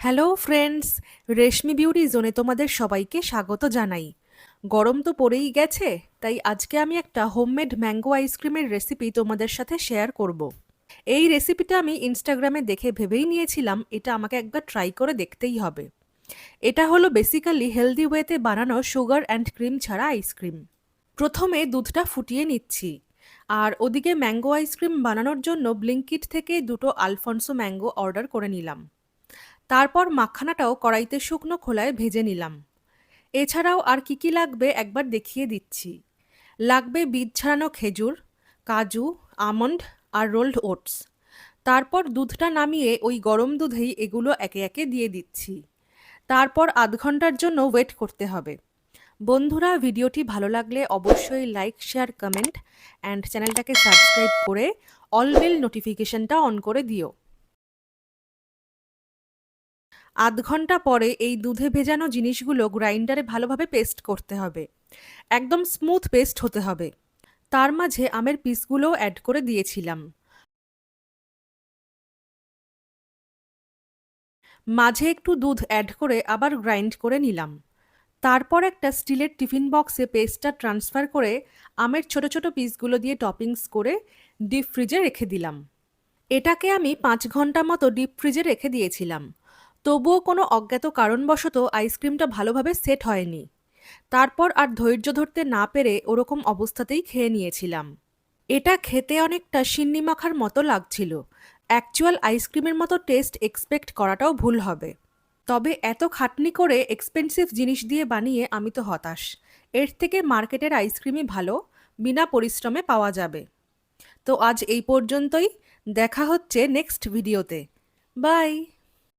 Hello friends, রেশমি beauty জোনে তোমাদের সবাইকে স্বাগত জানাই। গরম তো পড়েই গেছে, তাই আজকে আমি একটা হোমমেড ম্যাঙ্গো আইসক্রিমের রেসিপি তোমাদের সাথে শেয়ার করব। এই রেসিপিটা আমি ইনস্টাগ্রামে দেখে ভেবেই নিয়েছিলাম এটা আমাকে একবার ট্রাই করে দেখতেই হবে। এটা হলো বেসিক্যালি হেলদি ওয়েতে বানানো সুগার অ্যান্ড ক্রিম ছাড়া আইসক্রিম। প্রথমে দুধটা ফুটিয়ে নিচ্ছি, আর ওদিকে ম্যাঙ্গো আইসক্রিম বানানোর জন্য ব্লিঙ্কিট থেকে দুটো আলফনসো ম্যাঙ্গো অর্ডার করে নিলাম। তারপর মাখানাটাও কড়াইতে শুকনো খোলায় ভেজে নিলাম। এছাড়াও আর কি কি লাগবে একবার দেখিয়ে দিচ্ছি। লাগবে বীজ ছাড়ানো খেজুর, কাজু, আমন্ড আর রোলড ওটস। তারপর দুধটা নামিয়ে ওই গরম দুধেই এগুলো একে একে দিয়ে দিচ্ছি। তারপর আধ ঘন্টার জন্য ওয়েট করতে হবে। বন্ধুরা, ভিডিওটি ভালো লাগলে অবশ্যই লাইক, শেয়ার, কমেন্ট অ্যান্ড চ্যানেলটাকে সাবস্ক্রাইব করে অল বেল নোটিফিকেশনটা অন করে দিও। আধ ঘন্টা পরে এই দুধে ভেজানো জিনিসগুলো গ্রাইন্ডারে ভালোভাবে পেস্ট করতে হবে। একদম স্মুথ পেস্ট হতে হবে। তার মাঝে আমের পিসগুলোও অ্যাড করে দিয়েছিলাম। মাঝে একটু দুধ অ্যাড করে আবার গ্রাইন্ড করে নিলাম। তারপর একটা স্টিলের টিফিন বক্সে পেস্টটা ট্রান্সফার করে আমের ছোট ছোট পিসগুলো দিয়ে টপিংস করে ডিপ ফ্রিজে রেখে দিলাম। এটাকে আমি 5 ঘন্টা মতো ডিপ ফ্রিজে রেখে দিয়েছিলাম। তবুও কোনো অজ্ঞাত কারণবশত আইসক্রিমটা ভালোভাবে সেট হয়নি। তারপর আর ধৈর্য ধরতে না পেরে ওরকম অবস্থাতেই খেয়ে নিয়েছিলাম। এটা খেতে অনেকটা সিন্নি মাখার মতো লাগছিল। অ্যাকচুয়াল আইসক্রিমের মতো টেস্ট এক্সপেক্ট করাটাও ভুল হবে। তবে এত খাটনি করে এক্সপেন্সিভ জিনিস দিয়ে বানিয়ে আমি তো হতাশ। এর থেকে মার্কেটের আইসক্রিমই ভালো, বিনা পরিশ্রমে পাওয়া যাবে। তো আজ এই পর্যন্তই। দেখা হচ্ছে নেক্সট ভিডিওতে। বাই।